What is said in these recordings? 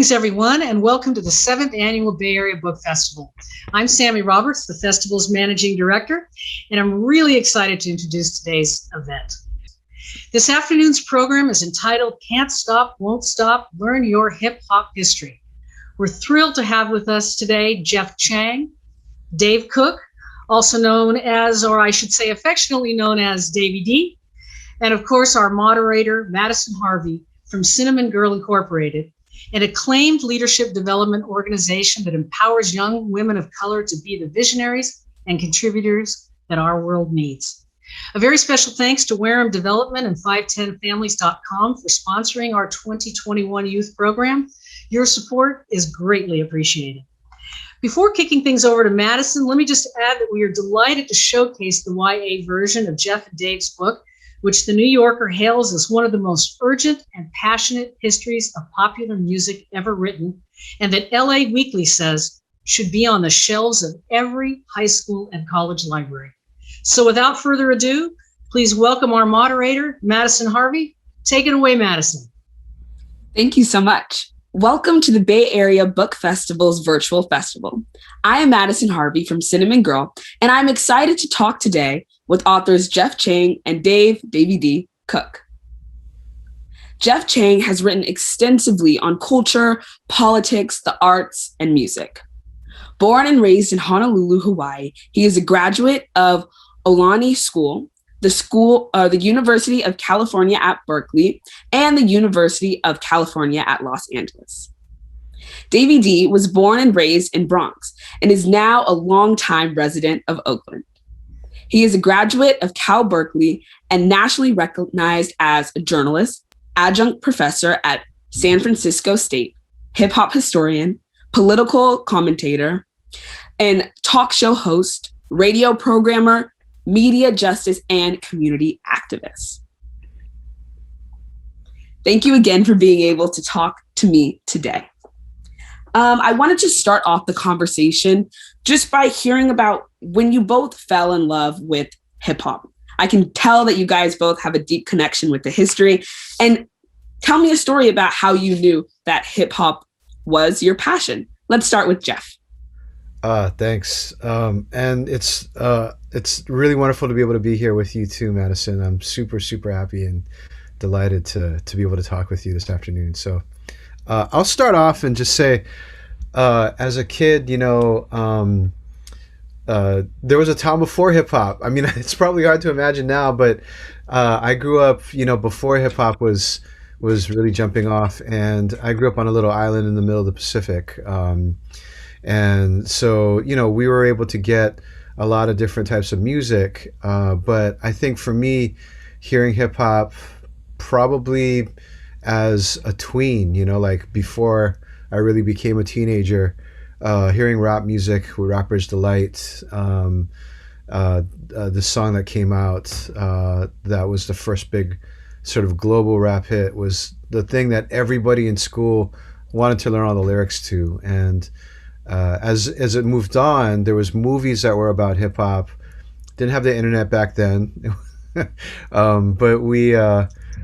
Greetings, everyone, and welcome to the 7th Annual Bay Area Book Festival. I'm Sammy Roberts, the festival's managing director, and I'm really excited to introduce today's event. This afternoon's program is entitled Can't Stop, Won't Stop, Learn Your Hip Hop History. We're thrilled to have with us today Jeff Chang, Dave Cook, also known as, or I should say affectionately known as Davey D, and of course our moderator, Madison Harvey from Cinnamongirl Incorporated, an acclaimed leadership development organization that empowers young women of color to be the visionaries and contributors that our world needs. A very special thanks to Wareham Development and 510families.com for sponsoring our 2021 youth program. Your support is greatly appreciated. Before kicking things over to Madison, let me just add that we are delighted to showcase the YA version of Jeff and Dave's book, which the New Yorker hails as one of the most urgent and passionate histories of popular music ever written, and that LA Weekly says should be on the shelves of every high school and college library. So without further ado, please welcome our moderator, Madison Harvey. Take it away, Madison. Thank you so much. Welcome to the Bay Area Book Festival's virtual festival. I am Madison Harvey from Cinnamongirl, and I'm excited to talk today with authors Jeff Chang and Dave Davey D Cook. Jeff Chang has written extensively on culture, politics, the arts, and music. Born and raised in Honolulu, Hawaii, he is a graduate of Ohlone School, the University of California at Berkeley, and the University of California at Los Angeles. Davey D was born and raised in Bronx and is now a longtime resident of Oakland. He is a graduate of Cal Berkeley and nationally recognized as a journalist, adjunct professor at San Francisco State, hip-hop historian, political commentator, and talk show host, radio programmer, media justice, and community activist. Thank you again for being able to talk to me today. I wanted to start off the conversation just by hearing about when you both fell in love with hip hop. I can tell that you guys both have a deep connection with the history. And tell me a story about how you knew that hip hop was your passion. Let's start with Jeff. Thanks. And it's really wonderful to be able to be here with you too, Madison. I'm super, super happy and delighted to be able to talk with you this afternoon. So I'll start off and just say, as a kid, there was a time before hip hop. I mean, it's probably hard to imagine now, but I grew up, before hip hop was really jumping off, and I grew up on a little island in the middle of the Pacific. And so, we were able to get a lot of different types of music. But I think for me, hearing hip hop probably as a tween, like before I really became a teenager, hearing rap music with Rapper's Delight, the song that came out, that was the first big sort of global rap hit, was the thing that everybody in school wanted to learn all the lyrics to. And as it moved on, there was movies that were about hip hop. Didn't have the internet back then, but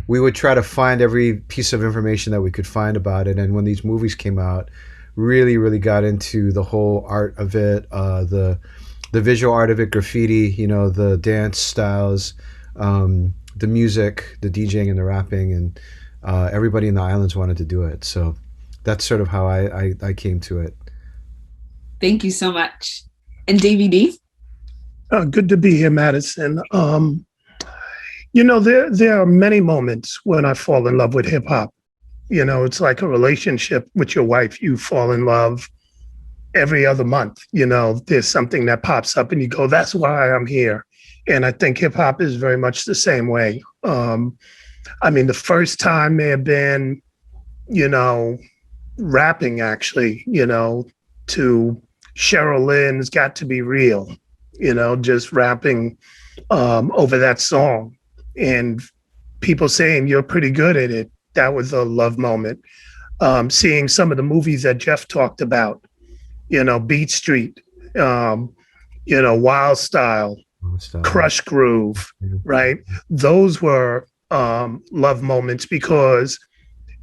we would try to find every piece of information that we could find about it. And when these movies came out, really, really got into the whole art of it, the visual art of it, graffiti, the dance styles, the music, the DJing and the rapping, and everybody in the islands wanted to do it. So that's sort of how I came to it. Thank you so much. And Davey D? Good to be here, Madison. There are many moments when I fall in love with hip hop. It's like a relationship with your wife. You fall in love every other month. There's something that pops up and you go, that's why I'm here. And I think hip hop is very much the same way. The first time may have been, rapping actually, to Cheryl Lynn's Got to Be Real, just rapping over that song. And people saying you're pretty good at it. That was a love moment. Seeing some of the movies that Jeff talked about, Beat Street, Wild Style, Crush Groove, right? Those were love moments because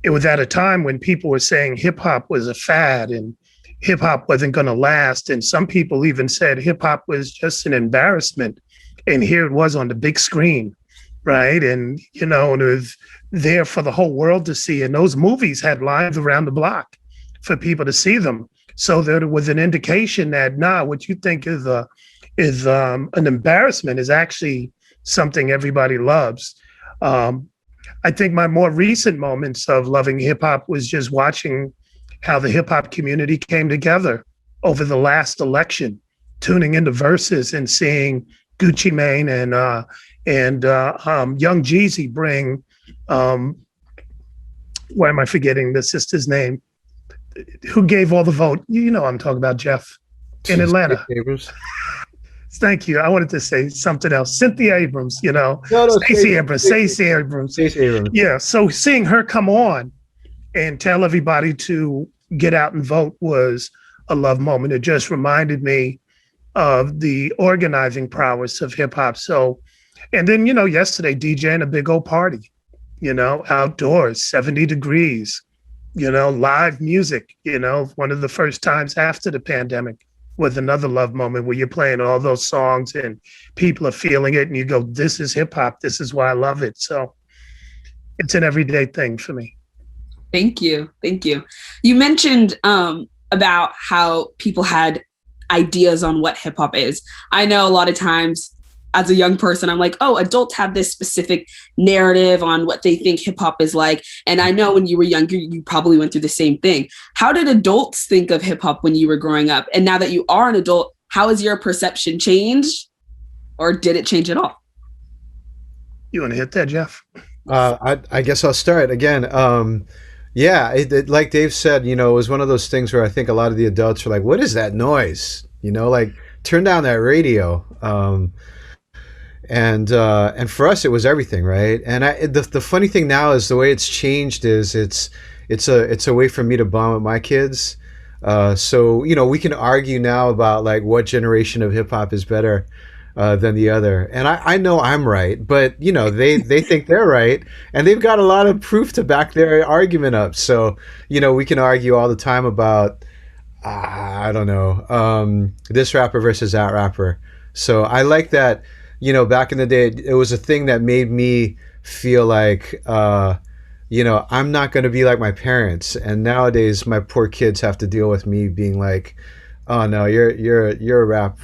it was at a time when people were saying hip hop was a fad and hip hop wasn't going to last. And some people even said hip hop was just an embarrassment. And here it was on the big screen, right? And, and it was there for the whole world to see. And those movies had lines around the block for people to see them. So there was an indication that, what you think is an embarrassment is actually something everybody loves. I think my more recent moments of loving hip hop was just watching how the hip hop community came together over the last election, tuning into Versus and seeing Gucci Mane and Young Jeezy bring, why am I forgetting the sister's name? Who gave all the vote? You know I'm talking about, Jeff, in Atlanta. Thank you. I wanted to say something else. Cynthia Abrams, Stacey Abrams. Yeah. So seeing her come on and tell everybody to get out and vote was a love moment. It just reminded me of the organizing prowess of hip hop. So, and then, yesterday DJing a big old party, outdoors, 70 degrees, live music, one of the first times after the pandemic. Was another love moment where you're playing all those songs and people are feeling it and you go, this is hip hop. This is why I love it. So it's an everyday thing for me. Thank you. Thank you. You mentioned about how people had ideas on what hip hop is. I know a lot of times as a young person, I'm like, oh, adults have this specific narrative on what they think hip hop is like. And I know when you were younger, you probably went through the same thing. How did adults think of hip hop when you were growing up? And now that you are an adult, how has your perception changed, or did it change at all? You want to hit that, Jeff? I guess I'll start again. Like Dave said, it was one of those things where I think a lot of the adults were like, what is that noise? Like turn down that radio. And for us, it was everything, right? And the funny thing now is the way it's changed is it's a way for me to bond with my kids. So we can argue now about like what generation of hip hop is better than the other, and I know I'm right, but they think they're right, and they've got a lot of proof to back their argument up. So we can argue all the time about I don't know this rapper versus that rapper. So I like that. Back in the day, it was a thing that made me feel like, I'm not going to be like my parents. And nowadays, my poor kids have to deal with me being like, "Oh no, you're a rap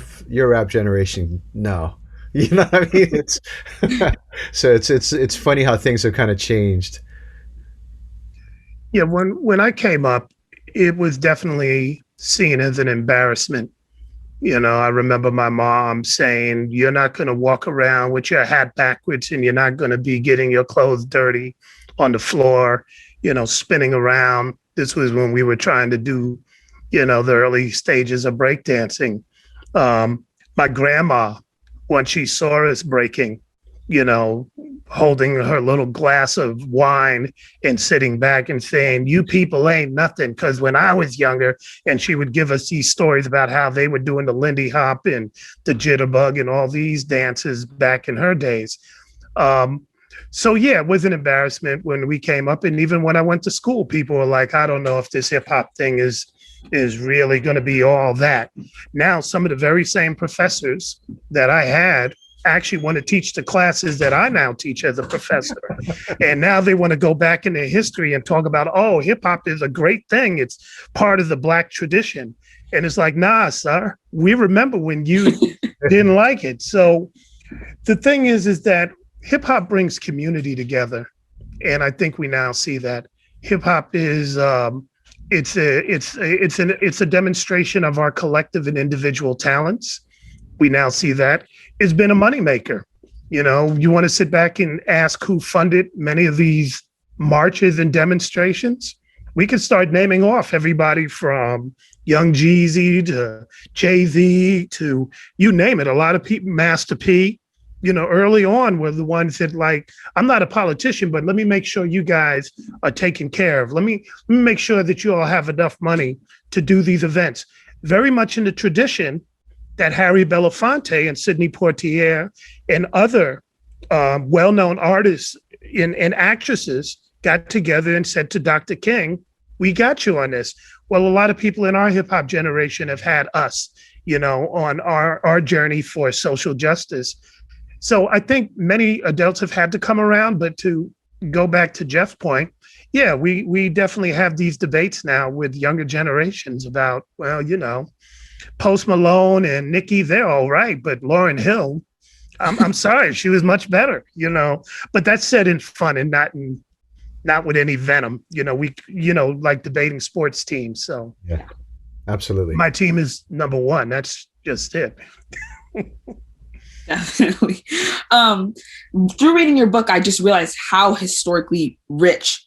generation." No, you know what I mean? It's so it's funny how things have kind of changed. Yeah, when I came up, it was definitely seen as an embarrassment. I remember my mom saying, you're not going to walk around with your hat backwards and you're not going to be getting your clothes dirty on the floor, spinning around. This was when we were trying to do, the early stages of breakdancing. My grandma, when she saw us breaking, holding her little glass of wine and sitting back and saying, you people ain't nothing. Because when I was younger, and she would give us these stories about how they were doing the Lindy Hop and the Jitterbug and all these dances back in her days. So yeah, it was an embarrassment when we came up. And even when I went to school, people were like, I don't know if this hip hop thing is really going to be all that. Now, some of the very same professors that I had actually want to teach the classes that I now teach as a professor. And now they want to go back in their history and talk about, oh, hip hop is a great thing. It's part of the Black tradition. And it's like, nah, sir, we remember when you didn't like it. So the thing is that hip hop brings community together. And I think we now see that hip hop is, it's a demonstration of our collective and individual talents. We now see that. It's been a moneymaker. You want to sit back and ask who funded many of these marches and demonstrations? We could start naming off everybody from Young Jeezy to Jay-Z to you name it. A lot of people, Master P, early on were the ones that like, I'm not a politician, but let me make sure you guys are taken care of. Let me make sure that you all have enough money to do these events. Very much in the tradition that Harry Belafonte and Sidney Poitier and other well-known artists and actresses got together and said to Dr. King, we got you on this. Well, a lot of people in our hip hop generation have had us, on our journey for social justice. So I think many adults have had to come around, but to go back to Jeff's point, yeah, we definitely have these debates now with younger generations about, well, Post Malone and Nicki, they're all right, but Lauryn Hill, I'm sorry, she was much better, But that's said in fun and not with any venom. We like debating sports teams. So yeah, absolutely. My team is number one. That's just it. Definitely. Through reading your book, I just realized how historically rich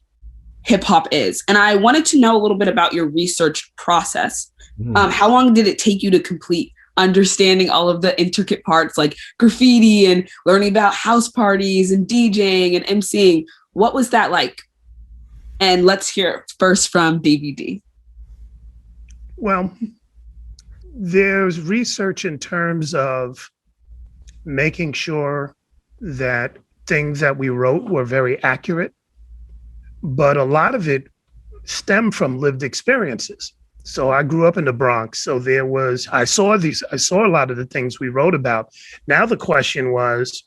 hip hop is. And I wanted to know a little bit about your research process. How long did it take you to complete understanding all of the intricate parts like graffiti and learning about house parties and DJing and MCing? What was that like? And let's hear it first from Davey D. Well, there's research in terms of making sure that things that we wrote were very accurate, but a lot of it stemmed from lived experiences. So I grew up in the Bronx. So I saw a lot of the things we wrote about. Now the question was,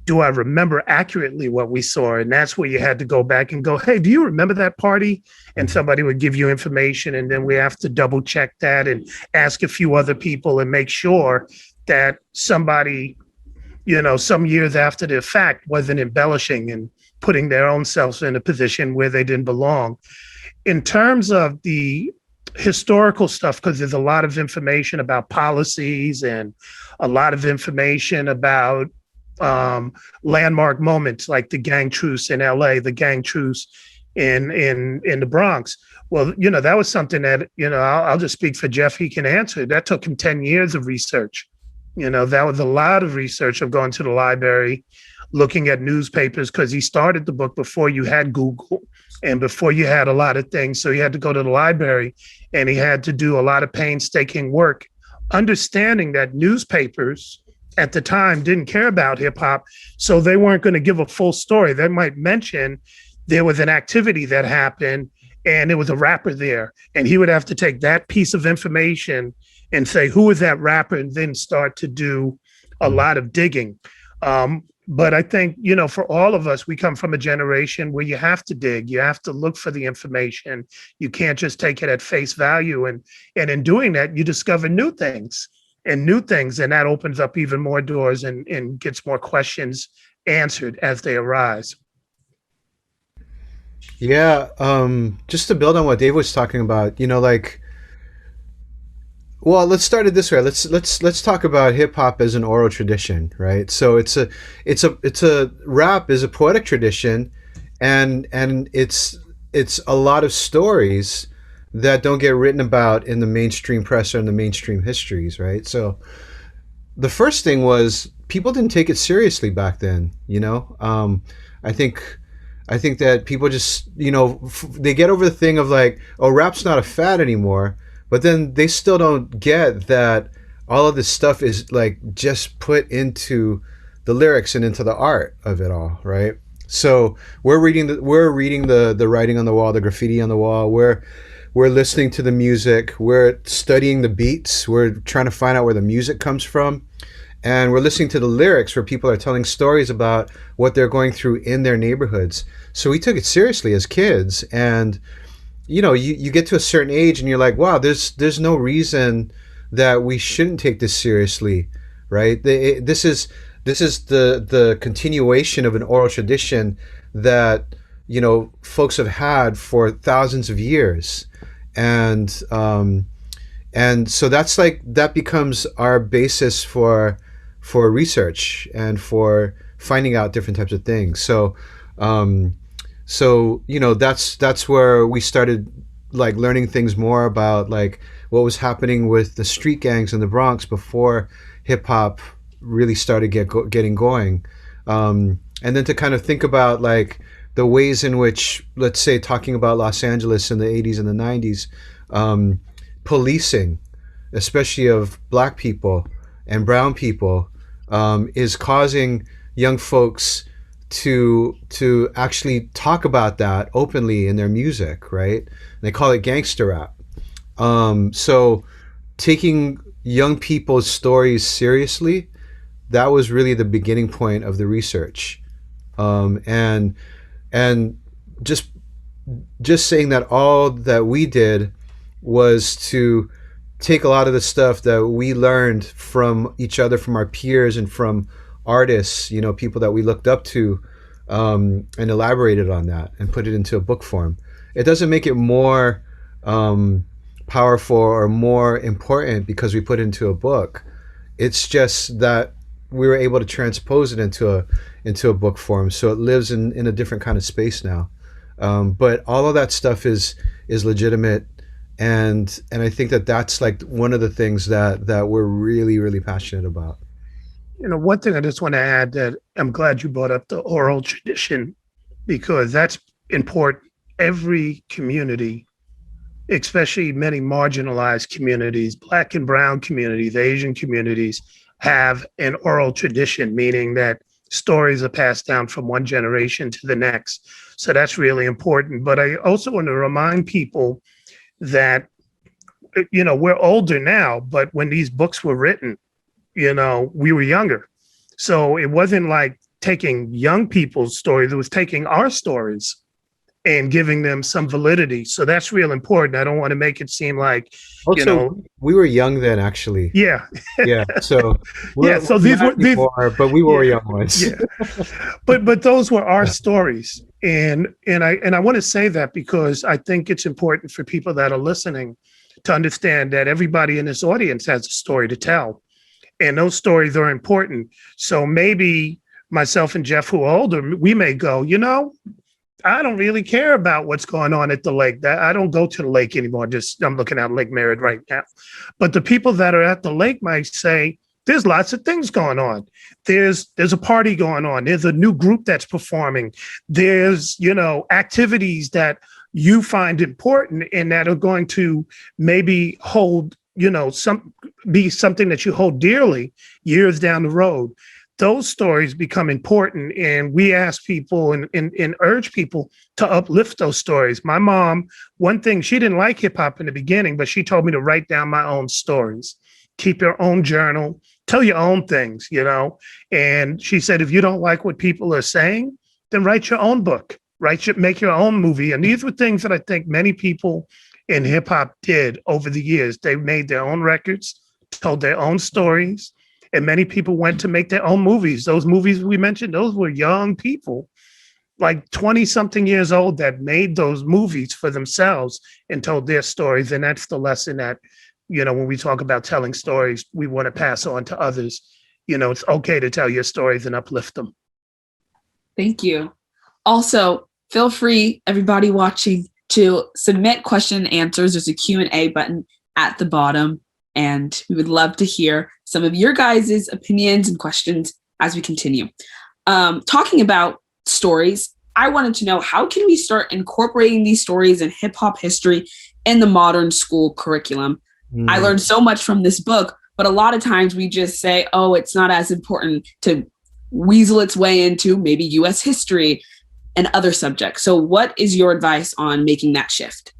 do I remember accurately what we saw? And that's where you had to go back and go, hey, do you remember that party? And somebody would give you information. And then we have to double check that and ask a few other people and make sure that somebody, some years after the fact wasn't embellishing and putting their own selves in a position where they didn't belong. In terms of the historical stuff, because there's a lot of information about policies and a lot of information about landmark moments like the gang truce in LA, the gang truce in the Bronx. Well, that was something that, I'll just speak for Jeff. He can answer. That took him 10 years of research. That was a lot of research of going to the library, looking at newspapers, because he started the book before you had Google and before you had a lot of things. So he had to go to the library and he had to do a lot of painstaking work, understanding that newspapers at the time didn't care about hip hop. So they weren't going to give a full story. They might mention there was an activity that happened and there was a rapper there. And he would have to take that piece of information and say, who is that rapper? And then start to do a lot of digging. But I think, for all of us, we come from a generation where you have to dig, you have to look for the information. You can't just take it at face value. And in doing that, you discover new things. And that opens up even more doors and gets more questions answered as they arise. Yeah, just to build on what Dave was talking about, well, let's start it this way. Let's talk about hip hop as an oral tradition, right? So it's a rap is a poetic tradition, and it's a lot of stories that don't get written about in the mainstream press or in the mainstream histories, right? So the first thing was people didn't take it seriously back then. I think that people just they get over the thing of like, oh, rap's not a fad anymore. But then they still don't get that all of this stuff is like just put into the lyrics and into the art of it all, right? So we're reading the writing on the wall, the graffiti on the wall. We're listening to the music. We're studying the beats. We're trying to find out where the music comes from, and we're listening to the lyrics where people are telling stories about what they're going through in their neighborhoods. So we took it seriously as kids, and you get to a certain age and you're like, wow, there's no reason that we shouldn't take this seriously, right? This is the continuation of an oral tradition that folks have had for thousands of years, and so that becomes our basis for research and for finding out different types of things. So that's where we started like learning things more about like what was happening with the street gangs in the Bronx before hip hop really started getting going, and then to kind of think about like the ways in which, let's say, talking about Los Angeles in the 80s and the 90s, policing, especially of Black people and brown people, is causing young folks to actually talk about that openly in their music, right? And they call it gangster rap. So taking young people's stories seriously, that was really the beginning point of the research. And just saying that all that we did was to take a lot of the stuff that we learned from each other, from our peers, and from artists, people that we looked up to, and elaborated on that and put it into a book form. It doesn't make it more powerful or more important because we put it into a book. It's just that we were able to transpose it into a book form, so it lives in a different kind of space now. But all of that stuff is legitimate, and I think that's like one of the things that we're really, really passionate about. One thing I just want to add, that I'm glad you brought up the oral tradition, because that's important. Every community, especially many marginalized communities, Black and brown communities, Asian communities, have an oral tradition, meaning that stories are passed down from one generation to the next. So that's really important. But I also want to remind people that, we're older now, but when these books were written, we were younger. So it wasn't like taking young people's stories, it was taking our stories and giving them some validity. So that's real important. I don't want to make it seem like, also, we were young then, actually. Yeah. Yeah. So so these were but we were young ones. Yeah. But those were our stories. And I want to say that because I think it's important for people that are listening to understand that everybody in this audience has a story to tell. And those stories are important. So maybe myself and Jeff, who are older, we may go, I don't really care about what's going on at the lake. I don't go to the lake anymore. I'm looking at Lake Merritt right now. But the people that are at the lake might say, there's lots of things going on. There's a party going on. There's a new group that's performing. There's, activities that you find important and that are going to maybe hold, be something that you hold dearly years down the road. Those stories become important, and we ask people and urge people to uplift those stories. My mom, one thing, she didn't like hip hop in the beginning, but she told me to write down my own stories, keep your own journal, tell your own things, And she said, if you don't like what people are saying, then write your own book, make your own movie. And these were things that I think many people in hip hop did over the years. They made their own records, told their own stories. And many people went to make their own movies. Those movies we mentioned, those were young people, like 20-something years old, that made those movies for themselves and told their stories. And that's the lesson that, when we talk about telling stories, we want to pass on to others. It's okay to tell your stories and uplift them. Thank you. Also, feel free, everybody watching, to submit question and answers. There's a Q&A button at the bottom. And we would love to hear some of your guys' opinions and questions as we continue. Talking about stories, I wanted to know, how can we start incorporating these stories and hip hop history in the modern school curriculum? I learned so much from this book, but a lot of times we just say, oh, it's not as important, to weasel its way into maybe US history and other subjects. So what is your advice on making that shift?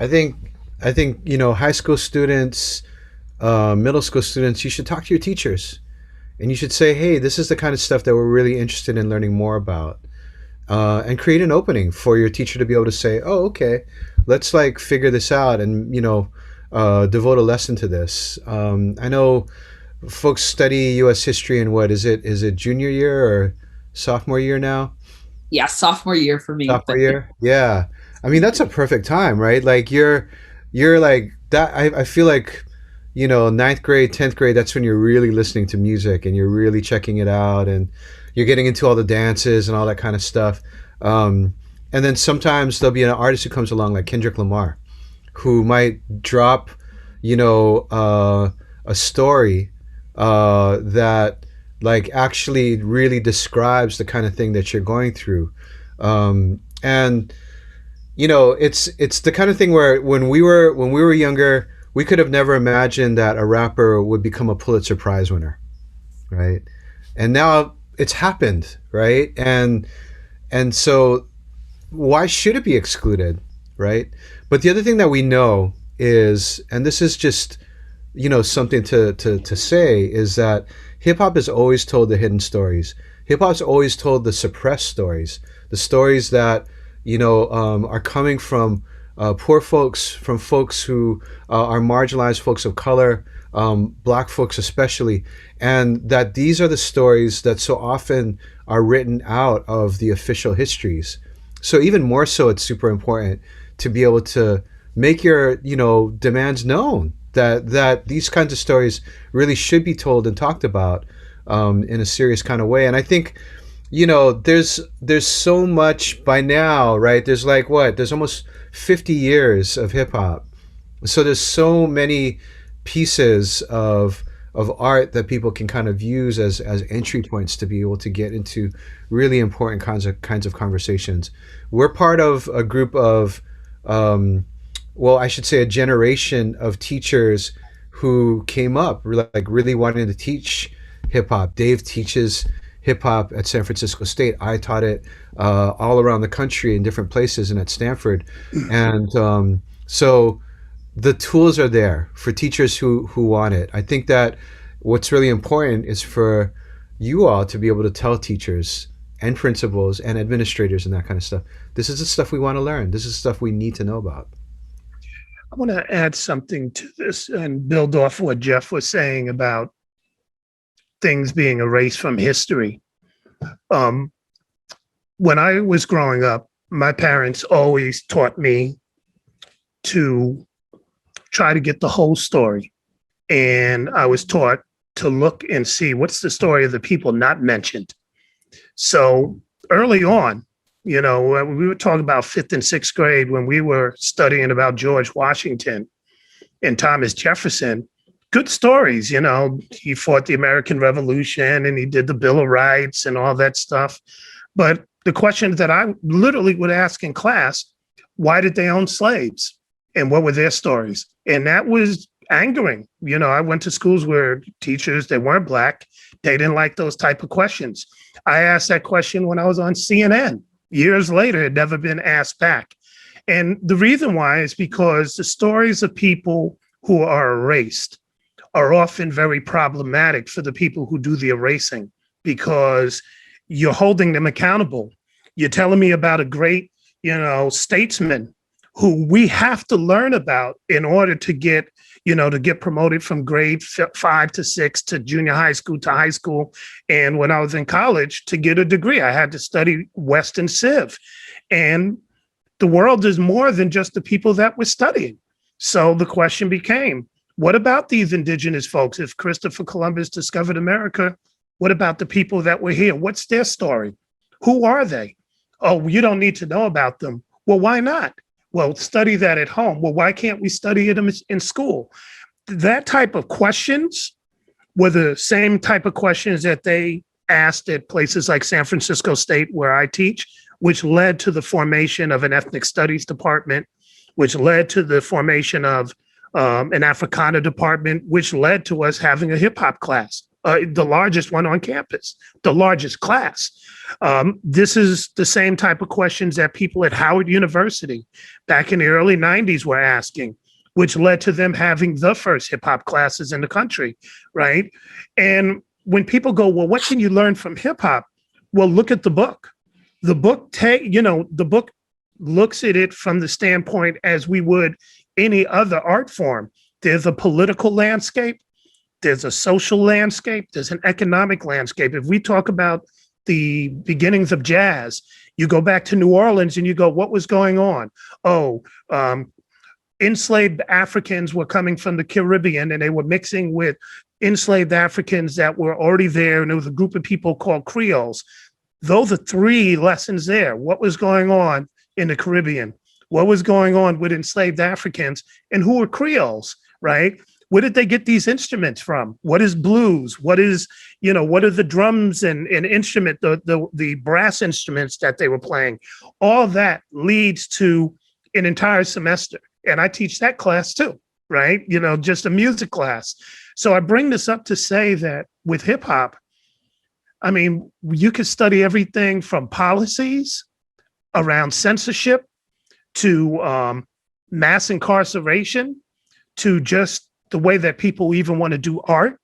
I think high school students, middle school students, you should talk to your teachers, and you should say, hey, this is the kind of stuff that we're really interested in learning more about, and create an opening for your teacher to be able to say, oh, okay, let's figure this out and devote a lesson to this. I know folks study US history in is it junior year or sophomore year now? Yeah, sophomore year for me. Sophomore year? Yeah. I mean, that's a perfect time, right? Like you're like that. I feel like, ninth grade, 10th grade, that's when you're really listening to music and you're really checking it out and you're getting into all the dances and all that kind of stuff. And then sometimes there'll be an artist who comes along like Kendrick Lamar, who might drop, a story that actually really describes the kind of thing that you're going through. And it's the kind of thing where when we were younger, we could have never imagined that a rapper would become a Pulitzer Prize winner, right? And now it's happened, right? And so why should it be excluded, right? But the other thing that we know is, and this is just, something to say, is that hip hop has always told the hidden stories. Hip hop's always told the suppressed stories, the stories that are coming from poor folks, from folks who are marginalized, folks of color, Black folks especially, and that these are the stories that so often are written out of the official histories. So even more so, it's super important to be able to make your demands known, that these kinds of stories really should be told and talked about in a serious kind of way. And I think there's so much by now, right? There's there's almost 50 years of hip hop, so there's so many pieces of art that people can kind of use as entry points to be able to get into really important kinds of conversations. We're part of a group of I should say a generation of teachers who came up really wanting to teach hip hop. Dave teaches hip hop at San Francisco State. I taught it all around the country in different places and at Stanford. And so the tools are there for teachers who want it. I think that what's really important is for you all to be able to tell teachers and principals and administrators and that kind of stuff, this is the stuff we want to learn. This is stuff we need to know about. I want to add something to this and build off what Jeff was saying about things being erased from history. When I was growing up, my parents always taught me to try to get the whole story. And I was taught to look and see what's the story of the people not mentioned. So early on, we were talking about fifth and sixth grade when we were studying about George Washington and Thomas Jefferson. Good stories, he fought the American Revolution and he did the Bill of Rights and all that stuff. But the question that I literally would ask in class, why did they own slaves? And what were their stories? And that was angering. I went to schools where teachers, they weren't Black. They didn't like those type of questions. I asked that question when I was on CNN. Years later, it had never been asked back. And the reason why is because the stories of people who are erased are often very problematic for the people who do the erasing, because you're holding them accountable. You're telling me about a great, statesman who we have to learn about in order to get promoted from grade 5 to 6 to junior high school to high school. And when I was in college, to get a degree, I had to study Western Civ. And the world is more than just the people that we're studying. So the question became, what about these indigenous folks? If Christopher Columbus discovered America, what about the people that were here? What's their story? Who are they? Oh, you don't need to know about them. Well, why not? Well, study that at home. Well, why can't we study it in school? That type of questions were the same type of questions that they asked at places like San Francisco State, where I teach, which led to the formation of an ethnic studies department, which led to the formation of an Africana department, which led to us having a hip hop class, the largest one on campus, the largest class. This is the same type of questions that people at Howard University back in the early 90s were asking, which led to them having the first hip hop classes in the country, right? And when people go, well, what can you learn from hip hop? Well, look at the book. The book, the book looks at it from the standpoint as we would any other art form. There's a political landscape, there's a social landscape, there's an economic landscape. If we talk about the beginnings of jazz, you go back to New Orleans and you go, what was going on? Enslaved Africans were coming from the Caribbean and they were mixing with enslaved Africans that were already there. And there was a group of people called Creoles. Those are three lessons there. What was going on in the Caribbean? What was going on with enslaved Africans? And who were Creoles, right? Where did they get these instruments from? What is blues? What is, what are the drums and instrument, the brass instruments that they were playing? All that leads to an entire semester. And I teach that class too, right? Just a music class. So I bring this up to say that with hip hop, I mean, you could study everything from policies around censorship to mass incarceration to just the way that people even want to do art,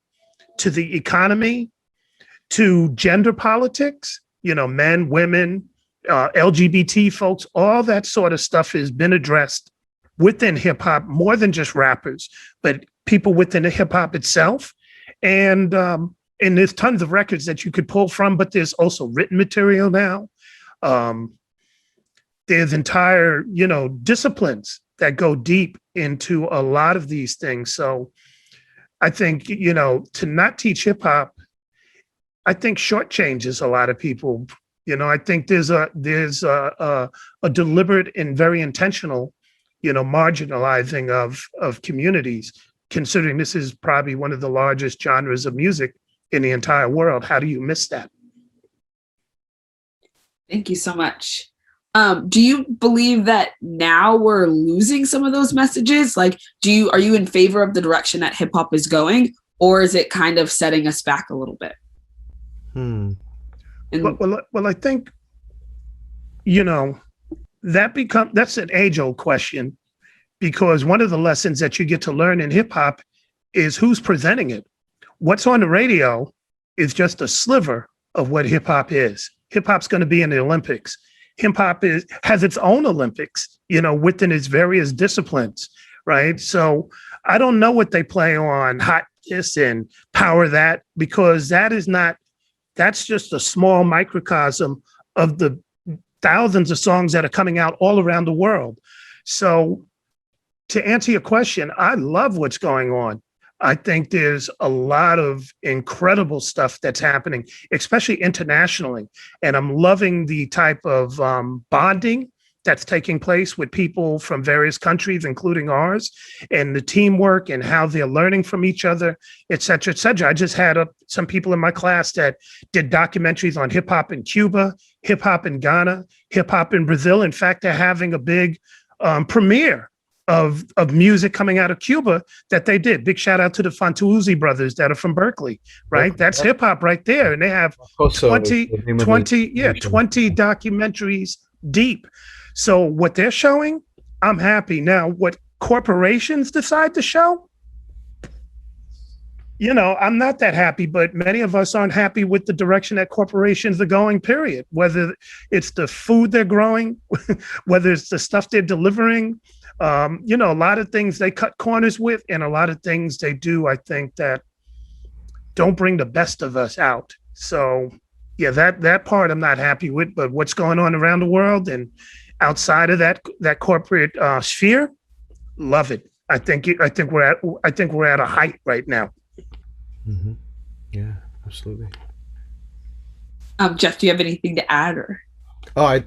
to the economy, to gender politics, men, women, LGBT folks, all that sort of stuff has been addressed within hip hop, more than just rappers, but people within the hip hop itself. And there's tons of records that you could pull from, but there's also written material now. There's entire, disciplines that go deep into a lot of these things. So I think, to not teach hip hop, I think shortchanges a lot of people. I think there's a deliberate and very intentional, marginalizing of communities, considering this is probably one of the largest genres of music in the entire world. How do you miss that? Thank you so much. Do you believe that now we're losing some of those messages? Like, are you in favor of the direction that hip hop is going, or is it kind of setting us back a little bit? Well, I think, that's an age-old question, because one of the lessons that you get to learn in hip hop is who's presenting it. What's on the radio is just a sliver of what hip hop is. Hip hop's going to be in the Olympics. Hip hop has its own Olympics, within its various disciplines, right? So I don't know what they play on Hot This and Power That, because that's just a small microcosm of the thousands of songs that are coming out all around the world. So to answer your question, I love what's going on. I think there's a lot of incredible stuff that's happening, especially internationally. And I'm loving the type of bonding that's taking place with people from various countries, including ours, and the teamwork and how they're learning from each other, et cetera, et cetera. I just had some people in my class that did documentaries on hip hop in Cuba, hip hop in Ghana, hip hop in Brazil. In fact, they're having a big premiere of music coming out of Cuba that they did. Big shout out to the Fantuzzi brothers that are from Berkeley, right? That's hip hop right there. And they have 20 documentaries deep. So what they're showing, I'm happy. Now, what corporations decide to show, I'm not that happy, but many of us aren't happy with the direction that corporations are going, period. Whether it's the food they're growing, whether it's the stuff they're delivering, a lot of things they cut corners with, and a lot of things they do, I think, that don't bring the best of us out. So yeah, that part I'm not happy with, but what's going on around the world and outside of that corporate sphere, love it. I think we're at a height right now. Mm-hmm. Yeah, absolutely. Jeff, do you have anything to add? Or? Oh,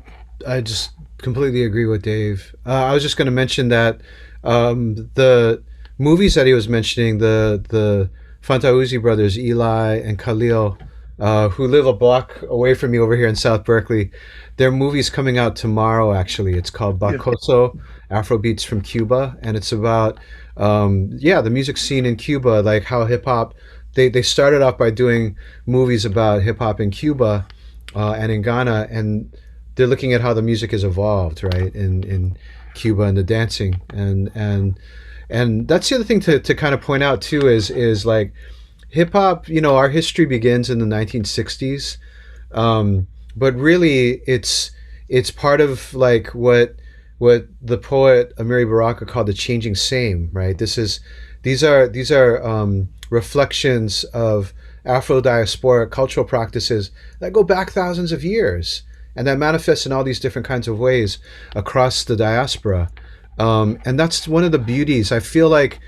I just completely agree with Dave. I was just going to mention that the movies that he was mentioning, the Fantuzzi brothers, Eli and Khalil, who live a block away from me over here in South Berkeley, their movie's coming out tomorrow, actually. It's called Bacoso, Afrobeats from Cuba, and it's about the music scene in Cuba, like how hip-hop, they started off by doing movies about hip-hop in Cuba and in Ghana, and they're looking at how the music has evolved, right, in Cuba and the dancing, and that's the other thing to kind of point out too is like hip hop. Our history begins in the 1960s, but really it's part of like what the poet Amiri Baraka called the changing same, right? These are reflections of Afro diasporic cultural practices that go back thousands of years. And that manifests in all these different kinds of ways across the diaspora. And that's one of the beauties. I feel like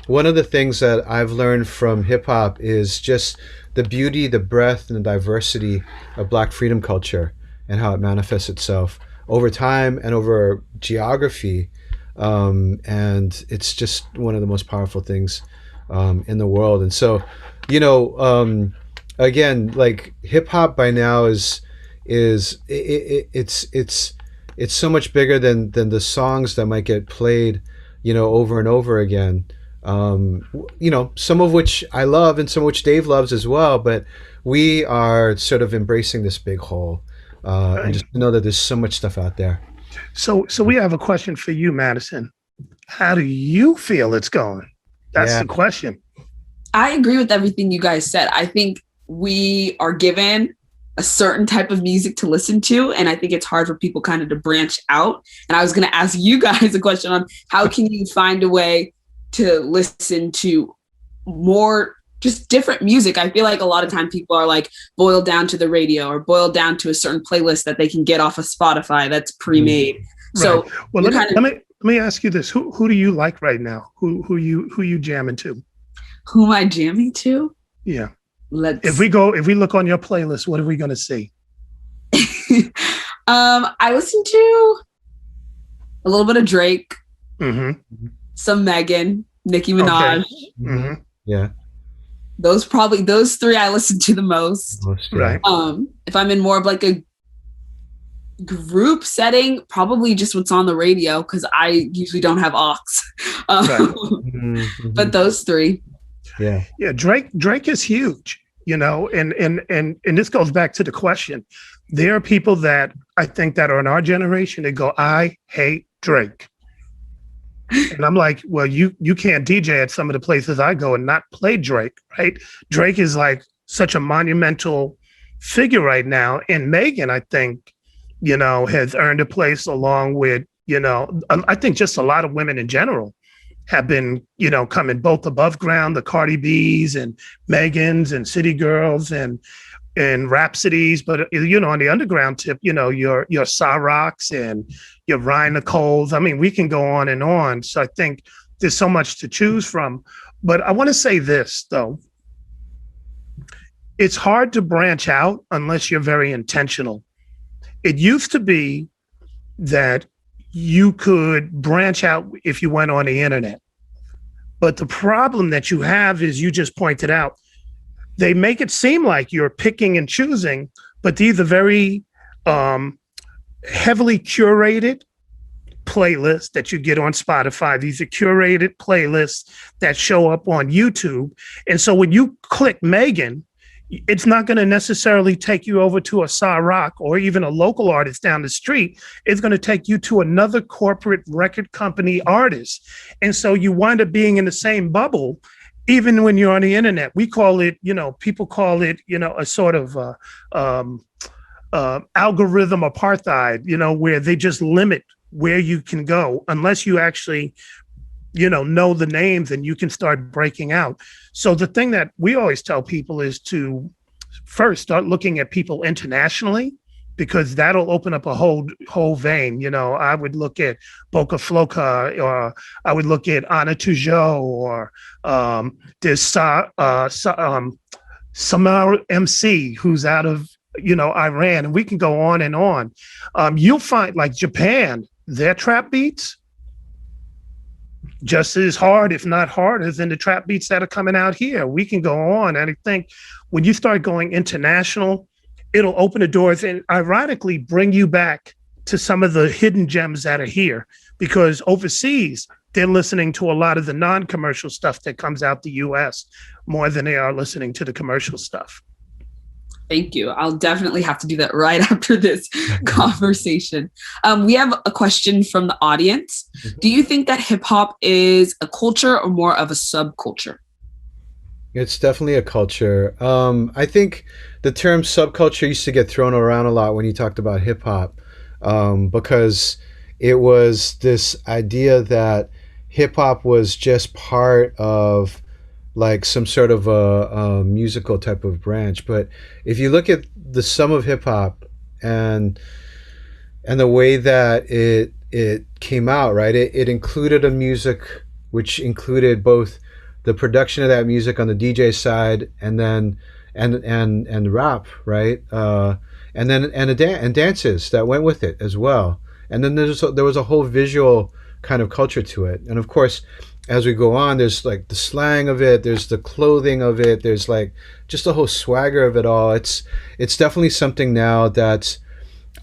one of the things that I've learned from hip hop is just the beauty, the breadth, and the diversity of Black freedom culture and how it manifests itself over time and over geography. And it's just one of the most powerful things in the world. And so, again, like hip hop by now it's so much bigger than the songs that might get played, over and over again. Some of which I love and some of which Dave loves as well. But we are sort of embracing this big hole, and just know that there's so much stuff out there. So we have a question for you, Madison. How do you feel it's going? That's the question. I agree with everything you guys said. I think we are given a certain type of music to listen to, and I think it's hard for people kind of to branch out. And I was going to ask you guys a question on how can you find a way to listen to more just different music. I feel like a lot of time people are like boiled down to the radio or boiled down to a certain playlist that they can get off of Spotify that's pre-made. Right. So well, let me ask you this. Who do you like right now? Who you jamming to? Who am I jamming to? Yeah. If we look on your playlist, what are we going to see? I listen to a little bit of Drake, some Megan, Nicki Minaj. Okay. Mm-hmm. Yeah. Those three I listen to the most. Right. If I'm in more of like a group setting, probably just what's on the radio because I usually don't have aux. But those three. Yeah. Drake is huge, and this goes back to the question. There are people that I think that are in our generation that go, I hate Drake. And I'm like, well, you can't DJ at some of the places I go and not play Drake, right? Drake is like such a monumental figure right now. And Megan, I think, has earned a place along with, I think just a lot of women in general have been, coming both above ground, the Cardi B's and Megans and City Girls and Rhapsodies, but on the underground tip, your Cyrox and your Ryan Nicole's. I mean, we can go on and on. So I think there's so much to choose from. But I want to say this though. It's hard to branch out unless you're very intentional. It used to be that you could branch out if you went on the internet. But the problem that you have is you just pointed out, they make it seem like you're picking and choosing, but these are very heavily curated playlists that you get on Spotify. These are curated playlists that show up on YouTube. And so when you click Megan, it's not going to necessarily take you over to a Cyrock or even a local artist down the street. It's going to take you to another corporate record company artist. And so you wind up being in the same bubble, even when you're on the internet. We call it, people call it, a sort of algorithm apartheid, where they just limit where you can go unless you actually know the names and you can start breaking out. So the thing that we always tell people is to first start looking at people internationally, because that'll open up a whole vein. I would look at Boca Floca, or I would look at Ana Tujo, or there's Samar MC, who's out of Iran, and we can go on and on. You'll find like Japan, their trap beats just as hard, if not harder, than the trap beats that are coming out here. We can go on. And I think when you start going international, it'll open the doors and ironically bring you back to some of the hidden gems that are here, because overseas, they're listening to a lot of the non-commercial stuff that comes out the US more than they are listening to the commercial stuff. Thank you. I'll definitely have to do that right after this conversation. We have a question from the audience. Do you think that hip hop is a culture or more of a subculture? It's definitely a culture. I think the term subculture used to get thrown around a lot when you talked about hip hop, because it was this idea that hip hop was just part of like some sort of a musical type of branch. But if you look at the sum of hip hop and the way that it came out, right, it included a music which included both the production of that music on the DJ side and then and rap, right, and dances that went with it as well. And then there was a whole visual kind of culture to it. And of course, as we go on, there's like the slang of it, there's the clothing of it, there's like just the whole swagger of it all. It's definitely something now that's,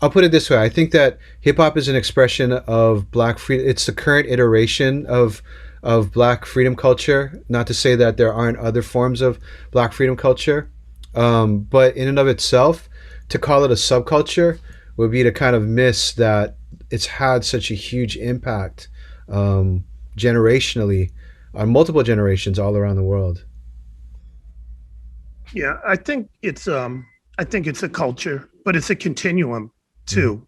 I'll put it this way, I think that hip hop is an expression of Black freedom. It's the current iteration of of Black freedom culture. Not to say that there aren't other forms of Black freedom culture, but in and of itself, to call it a subculture would be to kind of miss that it's had such a huge impact generationally on multiple generations all around the world. Yeah, I think it's a culture, but it's a continuum too.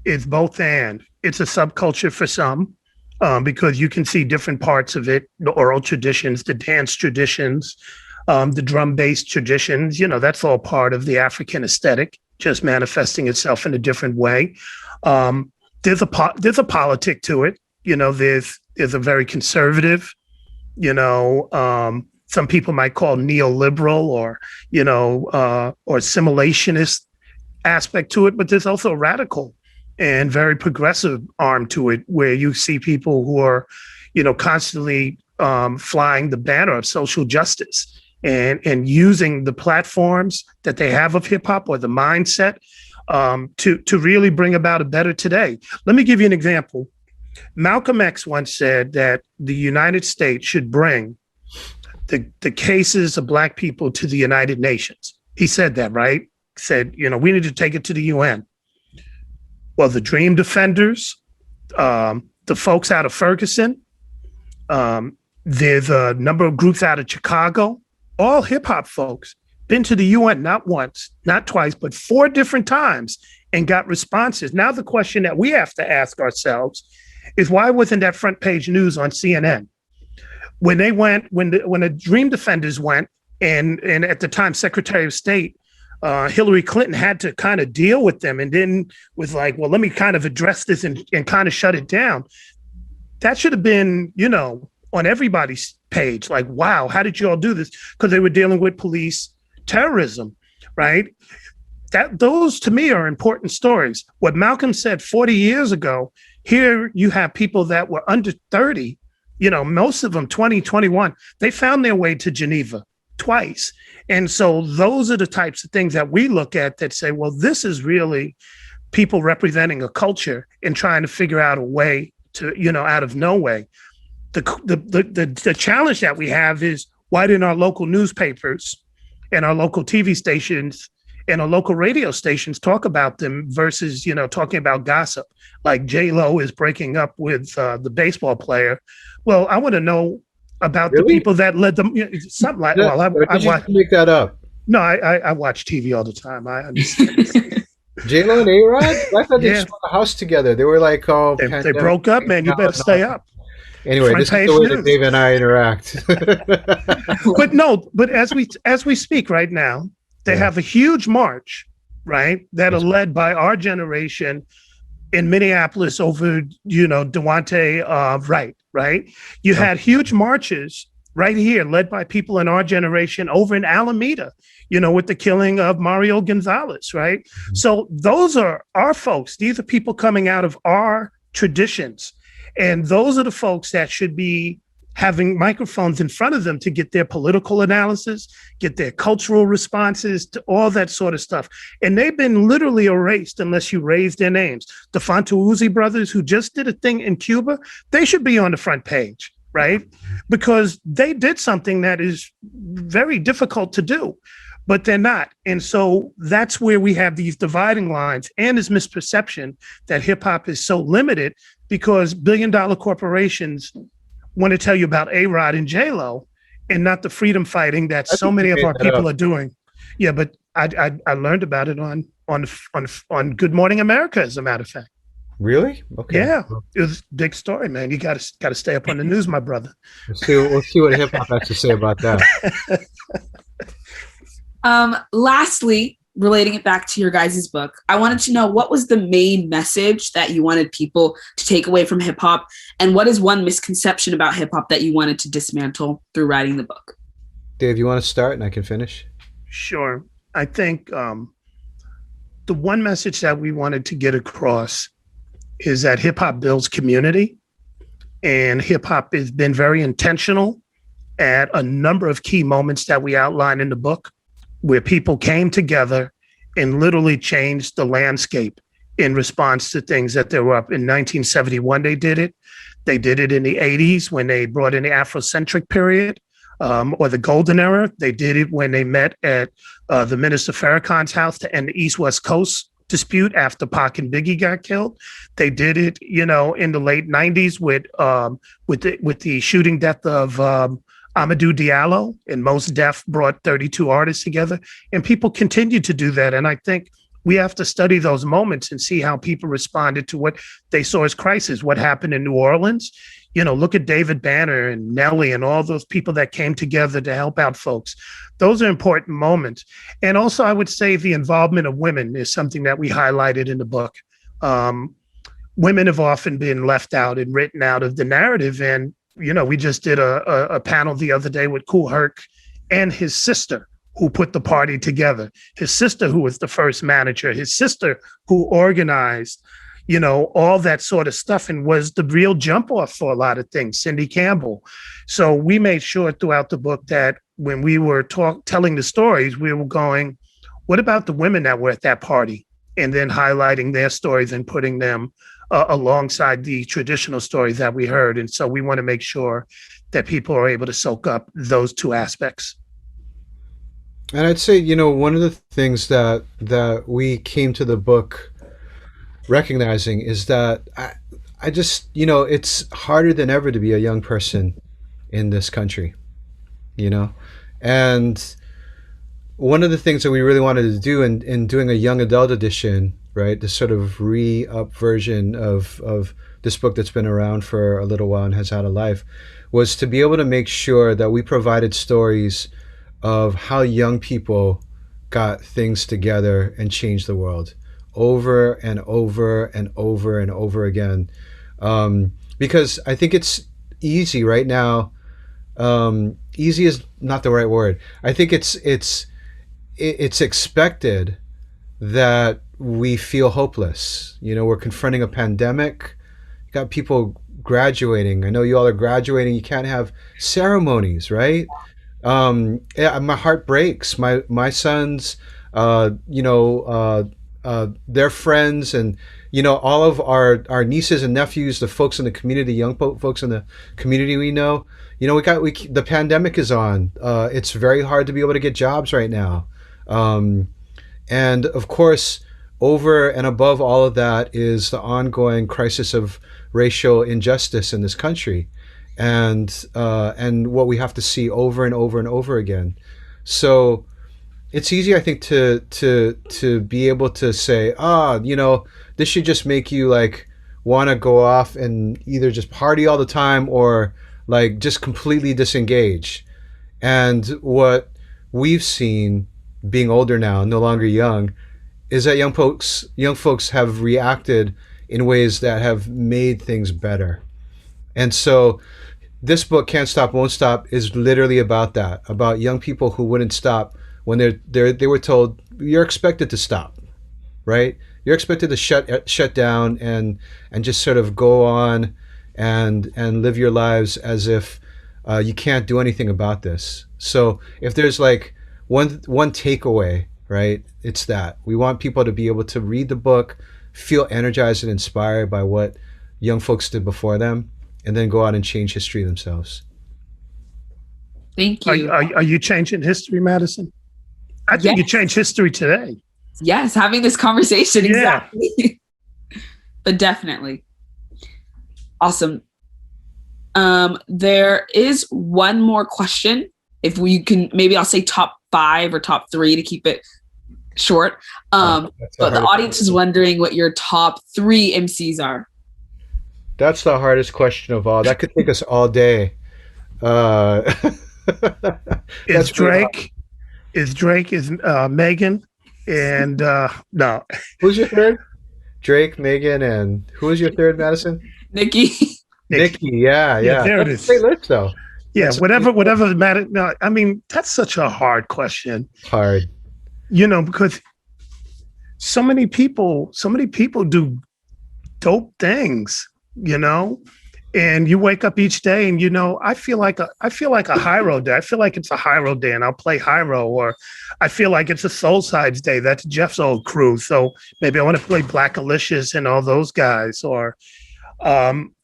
It's both and. It's a subculture for some, because you can see different parts of it, the oral traditions, the dance traditions, the drum-based traditions, that's all part of the African aesthetic, just manifesting itself in a different way. There's a politic to it. There's a very conservative, some people might call neoliberal or assimilationist aspect to it, but there's also a radical and very progressive arm to it, where you see people who are, constantly flying the banner of social justice and using the platforms that they have of hip hop or the mindset to really bring about a better today. Let me give you an example. Malcolm X once said that the United States should bring the cases of Black people to the United Nations. He said that, right? He said, we need to take it to the UN. Well, the Dream Defenders, the folks out of Ferguson, there's a number of groups out of Chicago, all hip hop folks, been to the UN not once, not twice, but 4 different times and got responses. Now, the question that we have to ask ourselves is, why wasn't that front page news on CNN? When they went, when the Dream Defenders went, and at the time, Secretary of State Hillary Clinton had to kind of deal with them, and then was like, well, let me kind of address this and kind of shut it down. That should have been, on everybody's page. Like, wow, how did you all do this? Because they were dealing with police terrorism, right? Those to me are important stories. What Malcolm said 40 years ago, here you have people that were under 30, most of them 20, 21, they found their way to Geneva twice. And so those are the types of things that we look at that say, well, this is really people representing a culture and trying to figure out a way to, out of no way. The challenge that we have is, why didn't our local newspapers and our local TV stations and our local radio stations talk about them versus, talking about gossip, like J-Lo is breaking up with the baseball player. Well, I want to know about the people that led them, something like, well, I watch, make that up. No, I watch TV all the time. I understand. J-Lo and A-Rod? I thought they sold the house together. They were like, oh, they broke up, man. You better stay up. Anyway, this is the way that Dave and I interact. but as we speak right now, they have a huge march, right, that are led by our generation in Minneapolis over, Devontae Wright, right? You had huge marches right here led by people in our generation over in Alameda, with the killing of Mario Gonzalez, right? So those are our folks. These are people coming out of our traditions. And those are the folks that should be having microphones in front of them to get their political analysis, get their cultural responses to all that sort of stuff. And they've been literally erased unless you raise their names. The Fantuzzi brothers, who just did a thing in Cuba, they should be on the front page, right? Because they did something that is very difficult to do, but they're not. And so that's where we have these dividing lines and this misperception that hip hop is so limited because billion-dollar corporations want to tell you about A-Rod and J-Lo and not the freedom fighting that so many of our people are doing. Yeah, but I learned about it on Good Morning America, as a matter of fact. Really? Okay. Yeah, it was a big story, man. You got to stay up on the news, my brother. We'll see what hip hop has to say about that. Lastly, relating it back to your guys' book, I wanted to know, what was the main message that you wanted people to take away from hip hop, and what is one misconception about hip hop that you wanted to dismantle through writing the book? Dave, you want to start and I can finish? Sure. I think the one message that we wanted to get across is that hip hop builds community, and hip hop has been very intentional at a number of key moments that we outline in the book, where people came together and literally changed the landscape in response to things that they were up. In 1971, they did it. They did it in the 80s when they brought in the Afrocentric period, or the golden era. They did it when they met at the Minister Farrakhan's house to end the East-West Coast dispute after Pac and Biggie got killed. They did it, in the late 90s with the shooting death of Amadou Diallo, and Mos Def brought 32 artists together, and people continue to do that. And I think we have to study those moments and see how people responded to what they saw as crisis, what happened in New Orleans. Look at David Banner and Nelly and all those people that came together to help out folks. Those are important moments. And also, I would say the involvement of women is something that we highlighted in the book. Women have often been left out and written out of the narrative. And, we just did a panel the other day with Kool Herc and his sister, who put the party together. His sister, who was the first manager, his sister, who organized, all that sort of stuff and was the real jump off for a lot of things, Cindy Campbell. So we made sure throughout the book that when we were telling the stories, we were going, what about the women that were at that party? And then highlighting their stories and putting them alongside the traditional stories that we heard. And so we want to make sure that people are able to soak up those two aspects. And I'd say, one of the things that we came to the book recognizing is that I just, it's harder than ever to be a young person in this country, and one of the things that we really wanted to do in doing a young adult edition, right, this sort of re-up version of this book that's been around for a little while and has had a life, was to be able to make sure that we provided stories of how young people got things together and changed the world over and over and over and over again. Because I think it's easy right now. Easy is not the right word. I think it's expected that we feel hopeless. We're confronting a pandemic. You got people graduating. I know you all are graduating. You can't have ceremonies, right? Yeah, my heart breaks. My sons, their friends, and all of our nieces and nephews, the folks in the community, young folks in the community we know. The pandemic is on. It's very hard to be able to get jobs right now, and of course, over and above all of that is the ongoing crisis of racial injustice in this country. And what we have to see over and over and over again. So it's easy, I think, to be able to say, this should just make you want to go off and either just party all the time or just completely disengage. And what we've seen, being older now, no longer young, is that young folks have reacted in ways that have made things better. And so this book, Can't Stop, Won't Stop, is literally about that, about young people who wouldn't stop when they were told, you're expected to stop, right? You're expected to shut down and just sort of go on and live your lives as if you can't do anything about this. So if there's one takeaway, right, it's that. We want people to be able to read the book, feel energized and inspired by what young folks did before them, and then go out and change history themselves. Thank you. Are you changing history, Madison? I think you changed history today. Yes, having this conversation, exactly. But definitely. Awesome. There is one more question. If we can, maybe I'll say top 5 or top 3 to keep it short. But the audience is wondering what your top 3 MCs are. That's the hardest question of all. That could take us all day. Is Drake? Is Megan? And no. Who's your third? Drake, Megan, and who was your third, Madison? Nikki. Nikki, yeah. There it is. Great list, though. Yeah, whatever matter. No, I mean, that's such a hard question. Hard. Because so many people do dope things, And you wake up each day and, I feel like a high road day. I feel like it's a high road day and I'll play high road, or I feel like it's a soul sides day. That's Jeff's old crew. So maybe I want to play Black Alicious and all those guys, or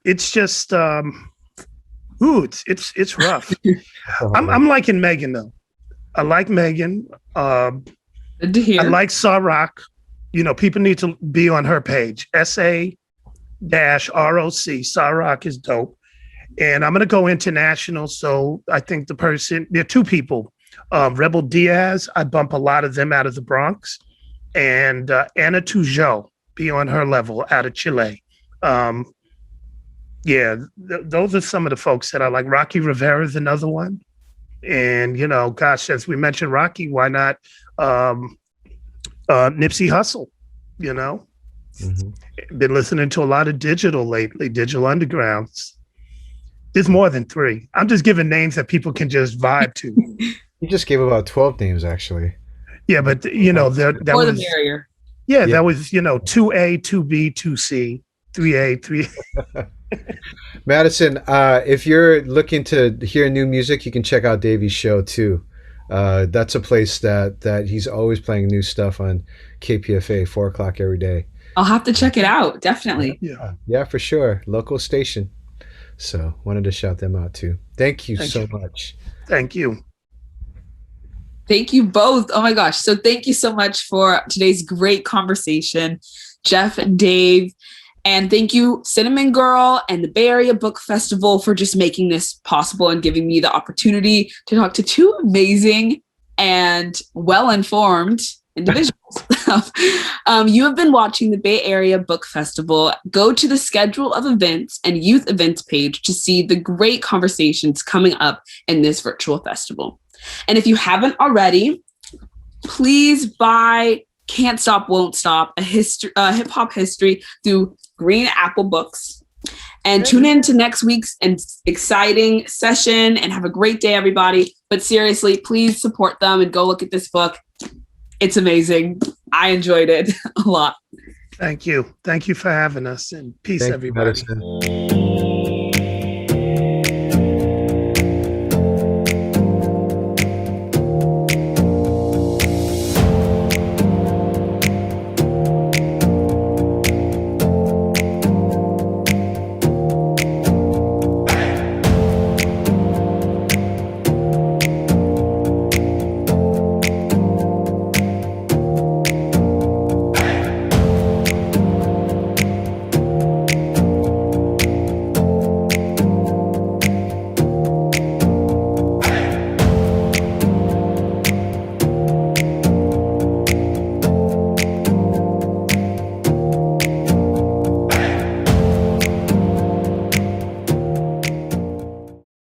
it's just, it's rough. I'm liking Megan though. I like Megan. Good to hear. I like Saw Rock. People need to be on her page. SA-ROC. Saw Rock is dope. And I'm going to go international. So I think there are two people. Rebel Diaz, I bump a lot of them out of the Bronx. And Anna Tujo, be on her level out of Chile. Those are some of the folks that I like. Rocky Rivera is another one. And, as we mentioned Rocky, why not Nipsey Hussle, Mm-hmm. Been listening to a lot of digital lately, Digital Undergrounds. There's more than 3. I'm just giving names that people can just vibe to. You just gave about 12 names, actually. Yeah, but, that More was... the merrier. Yeah, that was, 2A, 2B, 2C, 3A, 3... Madison, if you're looking to hear new music, you can check out Davey's show, too. That's a place that he's always playing new stuff on KPFA, 4 o'clock every day. I'll have to check it out. Definitely. Yeah, for sure. Local station. So wanted to shout them out too. Thank you so much. Thank you. Thank you both. Oh my gosh. So thank you so much for today's great conversation, Jeff and Dave. And thank you, Cinnamongirl and the Bay Area Book Festival, for just making this possible and giving me the opportunity to talk to 2 amazing and well-informed individuals. You have been watching the Bay Area Book Festival. Go to the schedule of events and youth events page to see the great conversations coming up in this virtual festival. And if you haven't already, please buy Can't Stop, Won't Stop, a hip-hop history through Green Apple Books. And tune in to next week's exciting session and have a great day, everybody. But seriously, please support them and go look at this book. It's amazing. I enjoyed it a lot. Thank you. Thank you for having us, and peace, everybody. Madison.